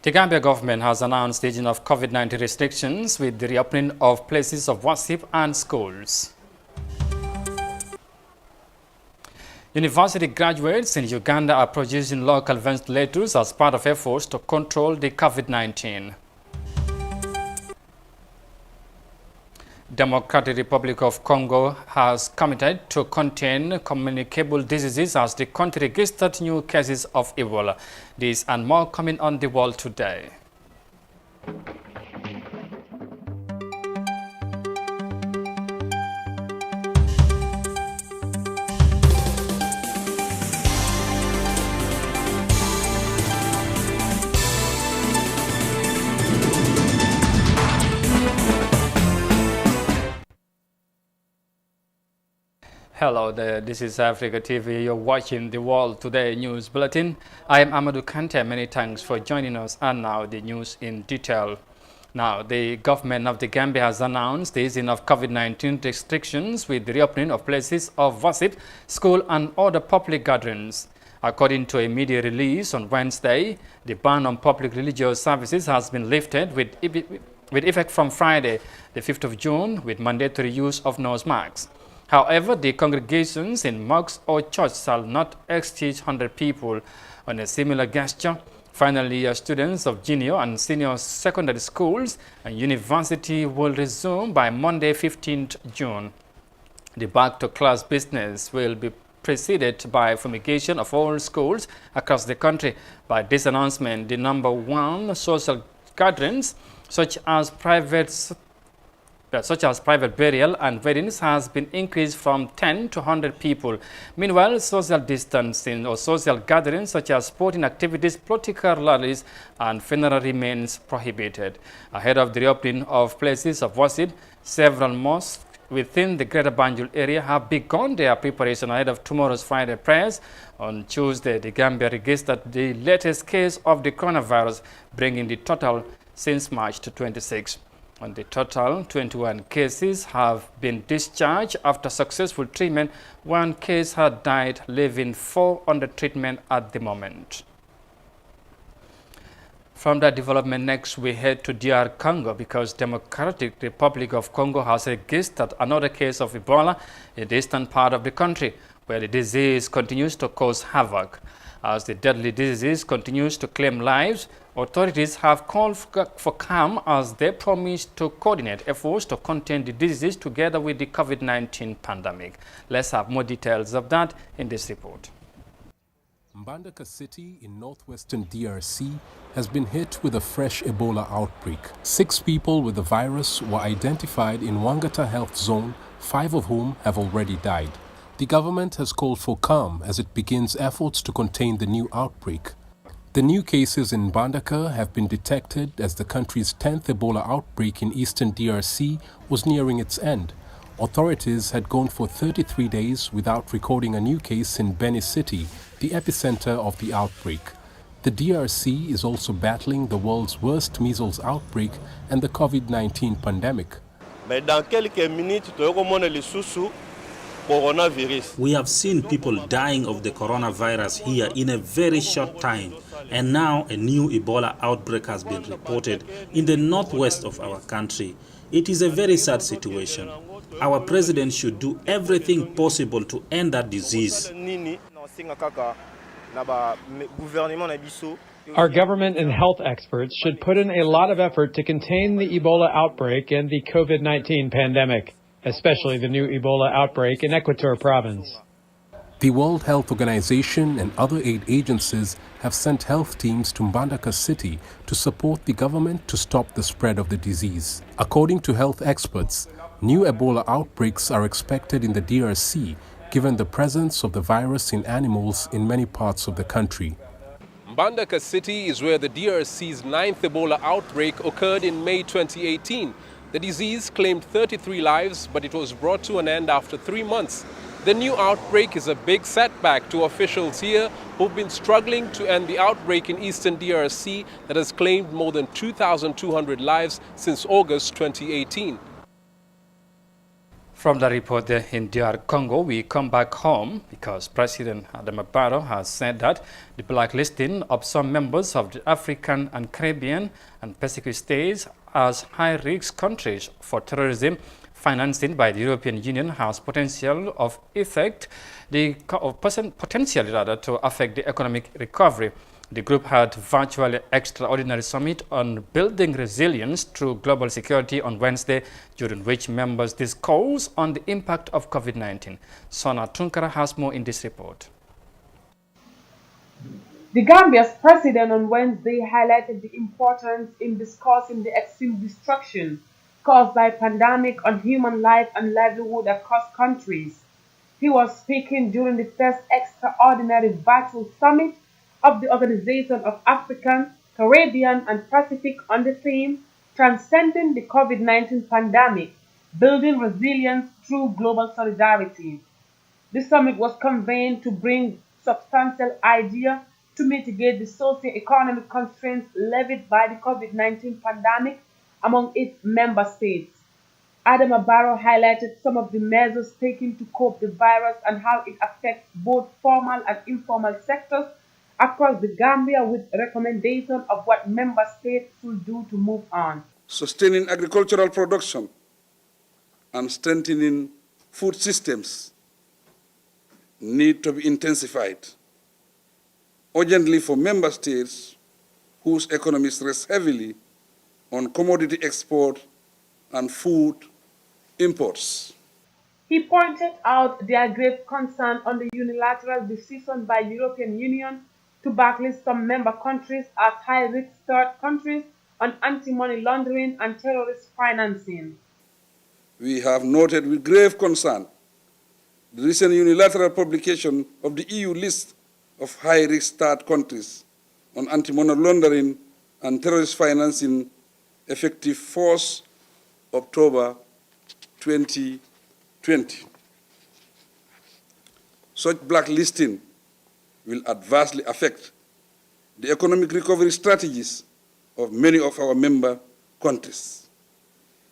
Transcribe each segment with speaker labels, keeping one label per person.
Speaker 1: The Gambia government has announced the easing of COVID-19 restrictions with the reopening of places of worship and schools. University graduates in Uganda are producing local ventilators as part of efforts to control the COVID-19. Democratic Republic of Congo has committed to contain communicable diseases as the country registered new cases of Ebola. This and more coming on The World Today. Hello there, this is Africa TV. You're watching the World Today News Bulletin. I am Amadou Kante. Many thanks for joining us. And now the news in detail. Now, the government of the Gambia has announced the easing of COVID-19 restrictions with the reopening of places of worship, school and other public gatherings. According to a media release on Wednesday, the ban on public religious services has been lifted with effect from Friday, the 5th of June, with mandatory use of nose masks. However, the congregations in mosques or churches shall not exceed 100 people. On a similar gesture, finally, students of junior and senior secondary schools and university will resume by Monday, 15th June. The back-to-class business will be preceded by fumigation of all schools across the country. By this announcement, the number one social gatherings, such as private burial and weddings, has been increased from 10 to 100 people. Meanwhile, social distancing or social gatherings such as sporting activities, political rallies and funeral remains prohibited. Ahead of the reopening of places of worship, several mosques within the Greater Banjul area have begun their preparation ahead of tomorrow's Friday prayers. On Tuesday, the Gambia registered the latest case of the coronavirus, bringing the total since March to 26. On the total, 21 cases have been discharged after successful treatment. One case had died, leaving 4 under treatment at the moment. From that development, next we head to DR Congo because Democratic Republic of Congo has registered another case of Ebola in the eastern part of the country, where the disease continues to cause havoc. As the deadly disease continues to claim lives, authorities have called for calm as they promise to coordinate efforts to contain the disease together with the COVID-19 pandemic. Let's have more details of that in this report.
Speaker 2: Mbandaka City in northwestern DRC has been hit with a fresh Ebola outbreak. 6 people with the virus were identified in Wangata Health Zone, 5 of whom have already died. The government has called for calm as it begins efforts to contain the new outbreak. The new cases in Mbandaka have been detected as the country's 10th Ebola outbreak in eastern DRC was nearing its end. Authorities had gone for 33 days without recording a new case in Beni City, the epicenter of the outbreak. The DRC is also battling the world's worst measles outbreak and the COVID-19 pandemic.
Speaker 3: We have seen people dying of the coronavirus here in a very short time, and now a new Ebola outbreak has been reported in the northwest of our country. It is a very sad situation. Our president should do everything possible to end that disease.
Speaker 4: Our government and health experts should put in a lot of effort to contain the Ebola outbreak and the COVID-19 pandemic, especially the new Ebola outbreak in Equator province.
Speaker 2: The World Health Organization and other aid agencies have sent health teams to Mbandaka City to support the government to stop the spread of the disease. According to health experts, new Ebola outbreaks are expected in the DRC, given the presence of the virus in animals in many parts of the country.
Speaker 5: Mbandaka City is where the DRC's 9th Ebola outbreak occurred in May 2018. The disease claimed 33 lives, but it was brought to an end after 3 months. The new outbreak is a big setback to officials here who've been struggling to end the outbreak in eastern DRC that has claimed more than 2,200 lives since August 2018.
Speaker 1: From the report there in DR Congo, we come back home because President Adama Barrow has said that the blacklisting of some members of the African and Caribbean and Pacific states as high-risk countries for terrorism financing by the European Union has potentially to affect the economic recovery. The group had virtually extraordinary summit on building resilience through global security on Wednesday, during which members discussed on the impact of COVID-19. Sona Tunkara has more in this report.
Speaker 6: The Gambia's president on Wednesday highlighted the importance in discussing the extreme destruction caused by pandemic on human life and livelihood across countries. He was speaking during the first extraordinary virtual summit of the Organization of African, Caribbean and Pacific on the theme Transcending the COVID-19 Pandemic, Building Resilience Through Global Solidarity. The summit was convened to bring substantial ideas to mitigate the socio-economic constraints levied by the COVID-19 pandemic among its member states. Adama Barrow highlighted some of the measures taken to cope with the virus and how it affects both formal and informal sectors across the Gambia, with recommendation of what member states should do to move on.
Speaker 7: Sustaining agricultural production and strengthening food systems need to be intensified urgently for member states whose economies rest heavily on commodity export and food imports.
Speaker 6: He pointed out their grave concern on the unilateral decision by the European Union to blacklist some member countries as high-risk third countries on anti-money laundering and terrorist financing.
Speaker 7: We have noted with grave concern the recent unilateral publication of the EU list of high-risk third countries on anti-money laundering and terrorist financing effective 4th October 2020. Such blacklisting will adversely affect the economic recovery strategies of many of our member countries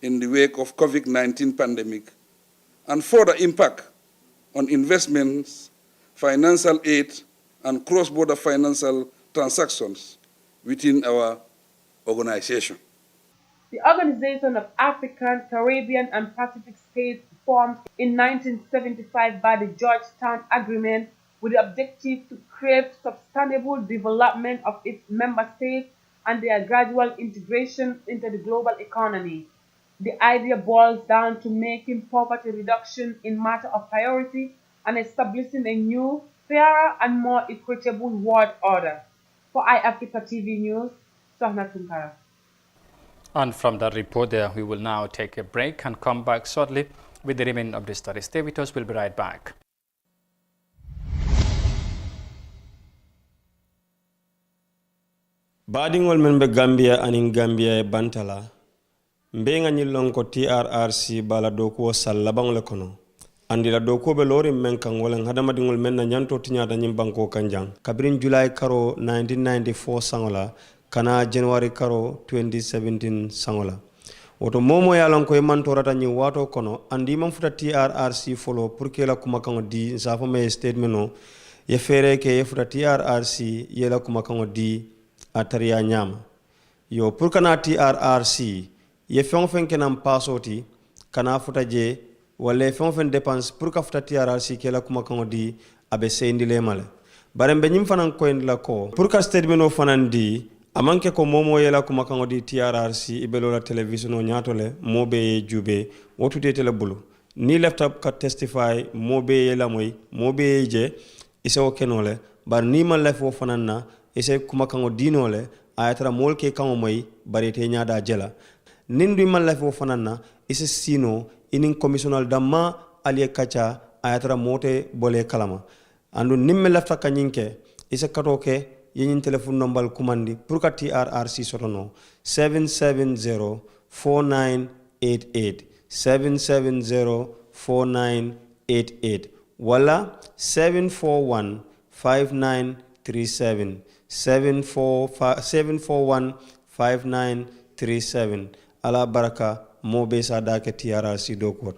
Speaker 7: in the wake of COVID-19 pandemic and further impact on investments, financial aid, and cross-border financial transactions within our organization.
Speaker 6: The Organization of African, Caribbean, and Pacific States, formed in 1975 by the Georgetown Agreement with the objective to create sustainable development of its member states and their gradual integration into the global economy. The idea boils down to making poverty reduction a matter of priority and establishing a new, fairer, and more equitable world order. For iAfrica TV News, Sohna Tunkara.
Speaker 1: And from that report there, we will now take a break and come back shortly with the remainder of the story. Stay with us, we'll be right back.
Speaker 8: Badingol men be Gambia anin Gambia e bantala mbe nga ñillon ko TRRC bala doko sallabang le kono andi la doko be lori men kan wala hadama dingol men na nyanto tinyata nyim banko kanjang kabrin July karo 1994 sangola kana January karo 2017 sangola woto momo yalon ko e mantorata nyi wato kono andi man futa TRRC follow pour que la kuma kan di safo me statement no ye fere ke ye futa TRRC ye la kuma kan di atariya nyama yo pour kana TRRC ye fen kenam pasoti kana futa je wala fen dépense pour ka futa TRRC ke la kuma kan di abe seyndi le male bare be nyim fanan ko en la ko pour ka statement no fanan di amanke ko momo yela kuma kan di TRRC ibelo la television o nyatole mobe jube wotude tele bulu ni laptop ka testify mobe yela moy mobe je ise o kenole bar ni man lefo fananna ise kuma kango dinole ayatra molke kango moy barete nyaada jela nindu man lefo fananna ise sino inin commissional damma aliye kacha ayatra mote bole kalama andu nimme lefta kanyinke ise katoke yin telephone number kumandi pour ka TRRC sotono 7704988 7704988 wala 7415937 7415937 ala baraka mobe sadake TRRC dokot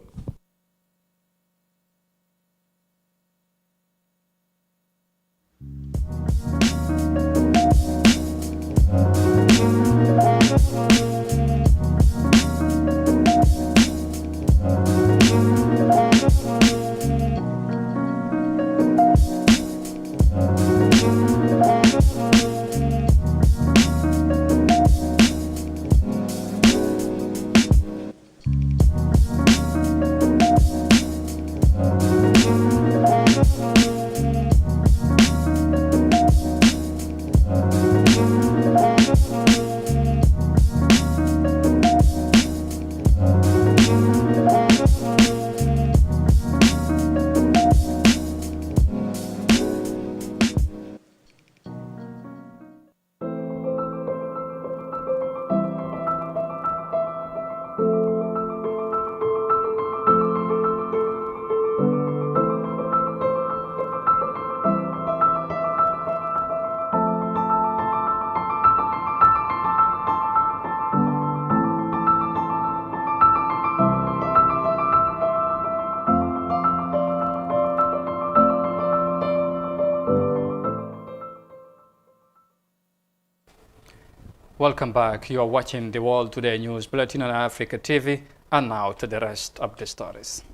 Speaker 1: Welcome back. You are watching the World Today News Bulletin on Africa TV, and now to the rest of the stories.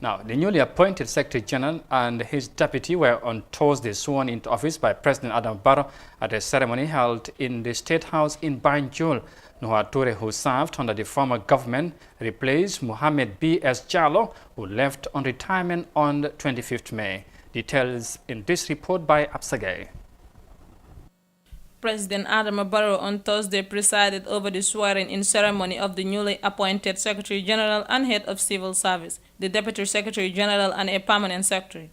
Speaker 1: Now, the newly appointed Secretary General and his deputy were on Thursday sworn into office by President Adam Barrow at a ceremony held in the State House in Banjul. Noha Toure, who served under the former government, replaced Mohamed B.S. Jallow, who left on retirement on 25th May. Details in this report by Absagay.
Speaker 9: President Adam Barrow on Thursday presided over the swearing-in ceremony of the newly appointed Secretary General and Head of Civil Service, the Deputy Secretary General and a Permanent Secretary.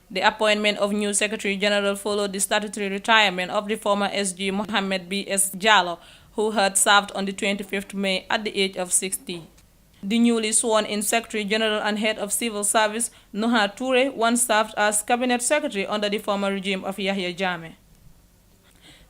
Speaker 9: The appointment of new Secretary General followed the statutory retirement of the former SG Mohamed B.S. Jallow, who had served on the 25th May at the age of 60. The newly sworn-in Secretary General and Head of Civil Service, Noha Toure, once served as Cabinet Secretary under the former regime of Yahya Jammeh.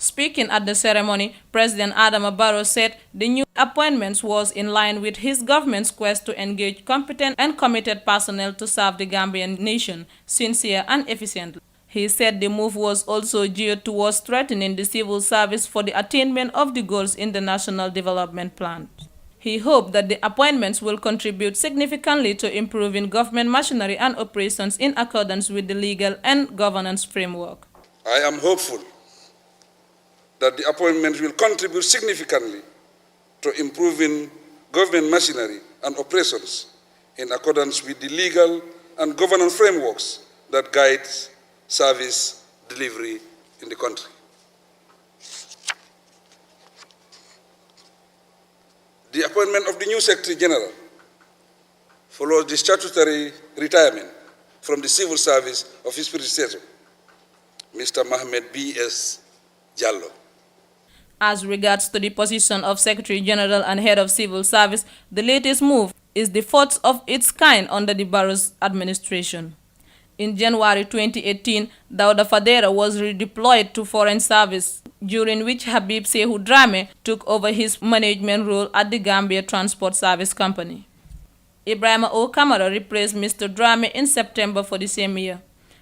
Speaker 9: Speaking at the ceremony, President Adama Barrow said the new appointments was in line with his government's quest to engage competent and committed personnel to serve the Gambian nation sincere and efficiently. He said the move was also geared towards strengthening the civil service for the attainment of the goals in the National Development Plan. He hoped that the appointments will contribute significantly to improving government machinery and operations in accordance with the legal and governance framework.
Speaker 7: I am hopeful that the appointment will contribute significantly to improving government machinery and operations in accordance with the legal and governance frameworks that guide service delivery in the country. The appointment of the new Secretary General follows the statutory retirement from the civil service of his predecessor, Mr. Mohamed B.S. Jallow.
Speaker 9: As regards to the position of Secretary General and Head of Civil Service, the latest move is the fourth of its kind under the Barrow's administration. In January 2018, Dauda Fadera was redeployed to Foreign Service, during which Habib Sehu Drame took over his management role at the Gambia Transport Service Company. Ibrahima O. Kamara replaced Mr. Drame in September for the same year.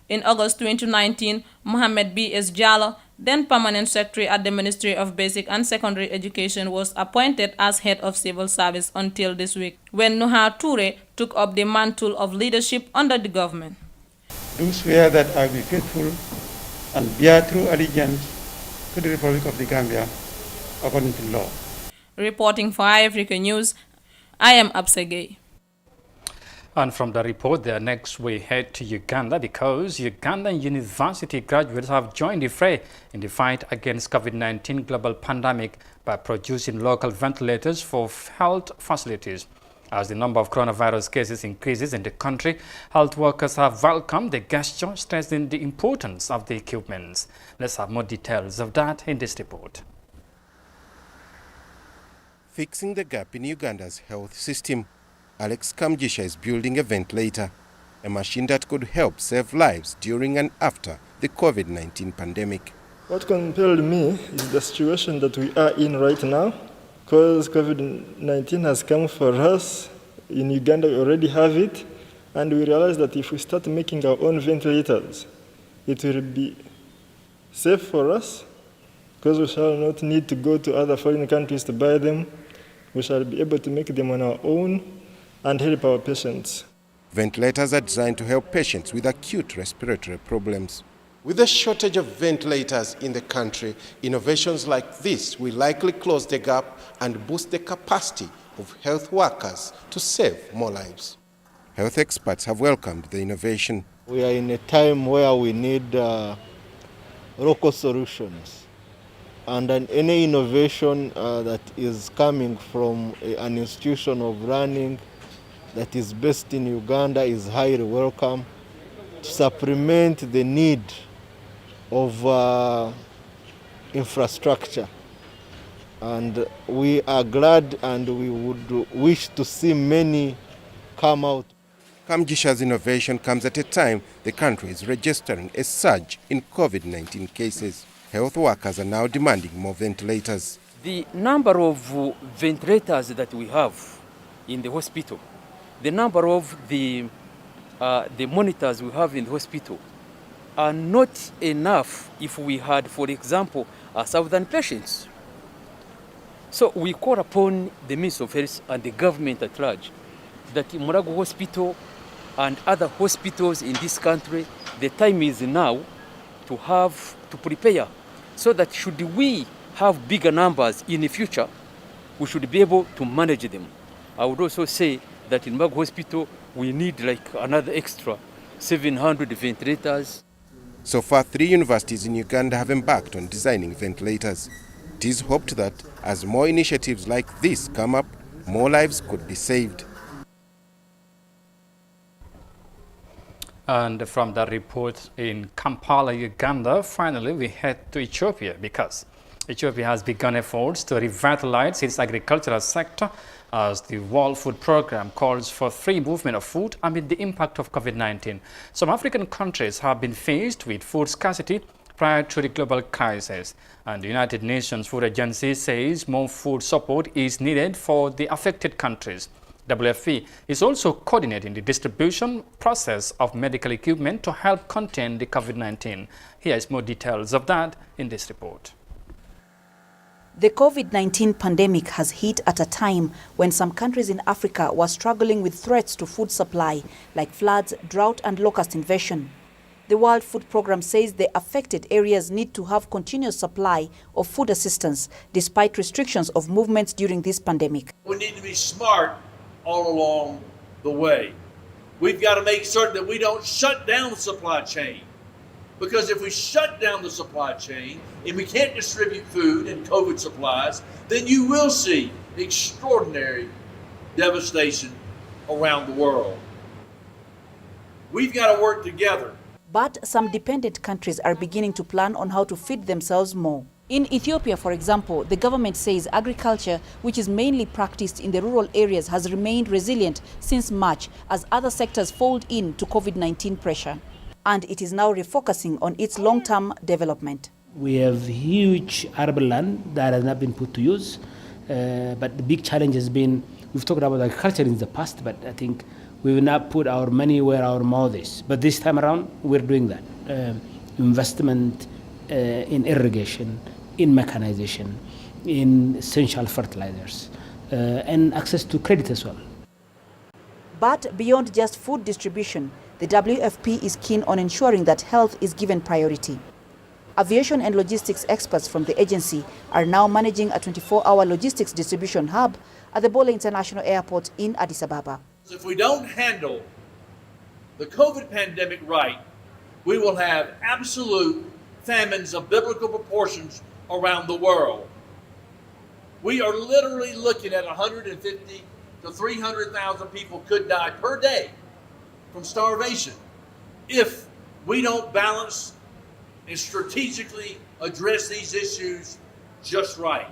Speaker 9: In August 2019, Mohamed B.S. Jallow, then Permanent Secretary at the Ministry of Basic and Secondary Education, was appointed as Head of Civil Service until this week, when Noha Toure took up the mantle of leadership under the government.
Speaker 10: Do swear that I will be faithful and bear true allegiance to the Republic of the Gambia according to law.
Speaker 9: Reporting for iAfrica News, I am Absegay.
Speaker 1: And from the report there, next we head to Uganda because Ugandan university graduates have joined the fray in the fight against COVID-19 global pandemic by producing local ventilators for health facilities. As the number of coronavirus cases increases in the country, health workers have welcomed the gesture, stressing the importance of the equipment. Let's have more details of that in this report.
Speaker 11: Fixing the gap in Uganda's health system, Alex Kamjisha is building a ventilator, a machine that could help save lives during and after the COVID-19 pandemic.
Speaker 12: What compelled me is the situation that we are in right now, because COVID-19 has come for us. In Uganda, we already have it, and we realize that if we start making our own ventilators, it will be safe for us, because we shall not need to go to other foreign countries to buy them. We shall be able to make them on our own and help our patients.
Speaker 11: Ventilators are designed to help patients with acute respiratory problems. With a shortage of ventilators in the country, innovations like this will likely close the gap and boost the capacity of health workers to save more lives. Health experts have welcomed the innovation.
Speaker 13: We are in a time where we need local solutions. And any innovation that is coming from an institution of learning that is based in Uganda is highly welcome to supplement the need of infrastructure. And we are glad and we would wish to see many come out.
Speaker 11: Kamjisha's innovation comes at a time the country is registering a surge in COVID-19 cases. Health workers are now demanding more ventilators.
Speaker 14: The number of ventilators that we have in the hospital, the number of the monitors we have in the hospital are not enough if we had, for example, southern patients. So we call upon the Ministry of Health and the government at large that Murago Hospital and other hospitals in this country, the time is now to prepare so that should we have bigger numbers in the future, we should be able to manage them. I would also say that in Murago Hospital, we need like another extra 700 ventilators.
Speaker 11: So far, 3 universities in Uganda have embarked on designing ventilators. It is hoped that as more initiatives like this come up, more lives could be saved.
Speaker 1: And from the report in Kampala, Uganda, finally we head to Ethiopia because Ethiopia has begun efforts to revitalize its agricultural sector as the World Food Programme calls for free movement of food amid the impact of COVID-19. Some African countries have been faced with food scarcity prior to the global crisis, and the United Nations Food Agency says more food support is needed for the affected countries. WFP is also coordinating the distribution process of medical equipment to help contain the COVID-19. Here is more details of that in this report.
Speaker 15: The COVID-19 pandemic has hit at a time when some countries in Africa were struggling with threats to food supply, like floods, drought and locust invasion. The World Food Programme says the affected areas need to have continuous supply of food assistance despite restrictions of movements during this pandemic.
Speaker 16: We need to be smart all along the way. We've got to make certain that we don't shut down the supply chain. Because if we shut down the supply chain and we can't distribute food and COVID supplies, then you will see extraordinary devastation around the world. We've got to work together.
Speaker 15: But some dependent countries are beginning to plan on how to feed themselves more. In Ethiopia, for example, the government says agriculture, which is mainly practiced in the rural areas, has remained resilient since March as other sectors fold in to COVID-19 pressure. And it is now refocusing on its long-term development.
Speaker 17: We have huge arable land that has not been put to use, but the big challenge has been, we've talked about agriculture in the past, but I think we will not put our money where our mouth is. But this time around, we're doing that. Investment in irrigation, in mechanization, in essential fertilizers, and access to credit as well.
Speaker 15: But beyond just food distribution, the WFP is keen on ensuring that health is given priority. Aviation and logistics experts from the agency are now managing a 24-hour logistics distribution hub at the Bola International Airport in Addis Ababa.
Speaker 16: If we don't handle the COVID pandemic right, we will have absolute famines of biblical proportions around the world. We are literally looking at 150 to 300,000 people could die per day from starvation if we don't balance and strategically address these issues just right.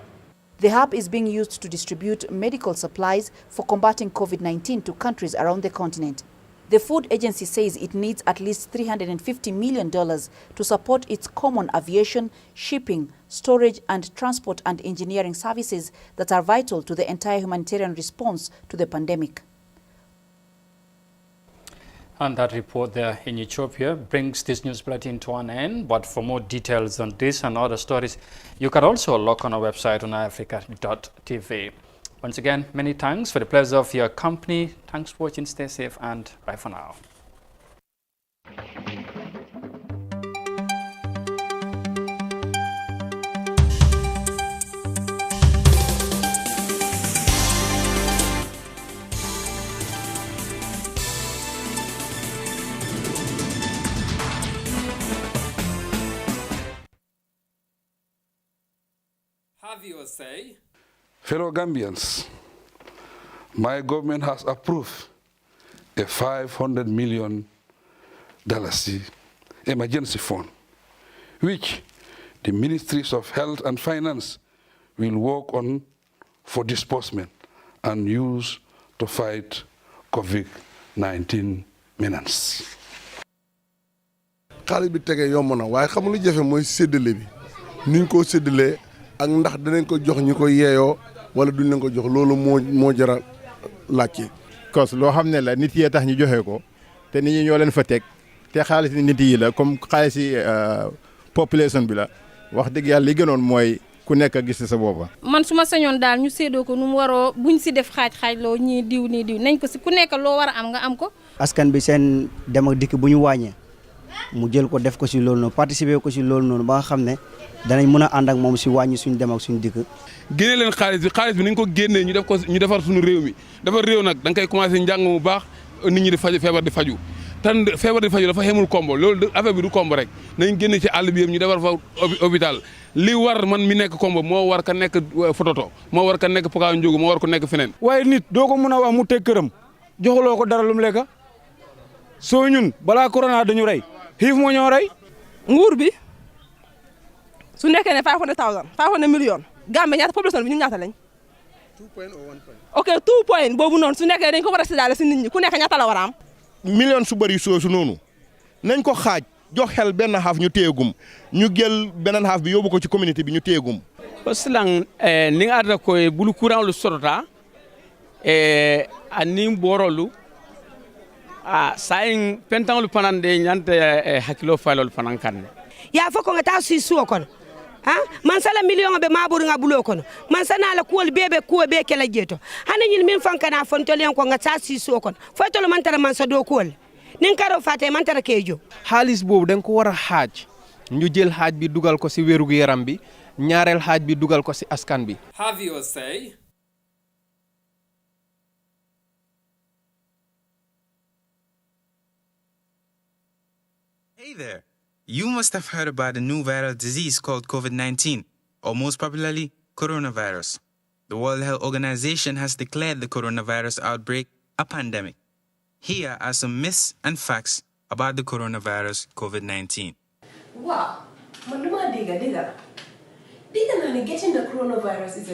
Speaker 15: The hub is being used to distribute medical supplies for combating COVID-19 to countries around the continent. The food agency says it needs at least $350 million to support its common aviation, shipping, storage and transport and engineering services that are vital to the entire humanitarian response to the pandemic.
Speaker 1: And that report there in Ethiopia brings this news bulletin to an end. But for more details on this and other stories, you can also log on our website on africa.tv. Once again, many thanks for the pleasure of your company. Thanks for watching. Stay safe and bye for now.
Speaker 18: Have your say.
Speaker 7: Fellow Gambians, my government has approved a $500 million emergency fund, which the Ministries of Health and Finance will work on for disbursement and use to fight COVID-19 menace.
Speaker 19: xaalis bi tege yomb na waaye xam lu jafe mooy séddale bi ni ñu ko séddalee ak ndax danañ ko jox ñi ko yeeyoo wala duñ leen ko jox loolu moo jara laajte.
Speaker 20: cos loo xam ne la nit yee tax ñu joxe ko te nit ñi ñoo leen fa teg te xaalis nit yi la comme xaalis population bi la wax dëgg yàlla li gënoon mooy ku nekk gis sa boppa
Speaker 21: man su ma sañoon daal ñu séddoo ko nu mu waroo buñ si def xaaj loo ñii diw nañ ko si ku nekk loo war a am nga am ko.
Speaker 22: askan bi seen dem ak dikk bu ñu wàññee mu jël ko def ko si loolu noonu participer ko si loolu noonu ba nga xam ne danañ mën a ànd ak moom si wàññi suñu dem ak suñu dikk.
Speaker 23: génne leen xaalis bi nañ ko génnee ñu def ko ñu defar suñu réew mi defar réew nag da nga koy commencé njàng mu baax nit ñi di faju feebar di faju tan feebar di faju dafa xemul kombo loolu affaire bi du kombo rek nañ génne ci àll bi yëpp ñu defar fa hôpital li war man mi nekk kombo moo war ka nekk fototo moo war ka nekk Pokaw Njóogu moo war ko nekk feneen.
Speaker 24: waaye nit doo ko mën a wax mu teg këram joxuloo ko dara lu mu lekk soo ñun balaa corona dañu rey xiif moo ñoo rey.
Speaker 25: nguur bi su nekkee ne 500 millions Gambie ñaata population bi ñu ñaata lañ.
Speaker 23: 2 point or 1 point.
Speaker 25: ok 2 point boobu noonu su nekkee dañ ko war a séddale si nit ñi ku nekk ñaata la war a am.
Speaker 20: million su bëri soosu noonu nañ ko xaaj jox xel benn xaaf ñu téyegum ñu jël beneen xaaf bi yóbbu ko ci communauté bi ñu téyegum.
Speaker 26: silang ni arda ko bulu courant lu sotota ani borolu sayin pentanglu panande nyante hakilo falol panankande
Speaker 27: ya foko ngata si suo kono man sala million be maburu nga bulo kono man sana la kuol bebe kuo be kala jeto hana nyil min fankana fontolen ko ngata si suo kono fotolo man tara man sa do kuol nin karo fate man tara kejo
Speaker 28: xaalis boobu dañ ko war a xaaj ñu jël xaaj bi dugal ko ci wéru yaram bi ñaareel xaaj bi dugal ko ci askan bi.
Speaker 18: Have your say.
Speaker 29: Hey there. You must have heard about a new viral disease called COVID-19, or most popularly, coronavirus. The World Health Organization has declared the coronavirus outbreak a pandemic. Here are some myths and facts about the coronavirus COVID-19.
Speaker 30: Wow, man, getting the coronavirus is a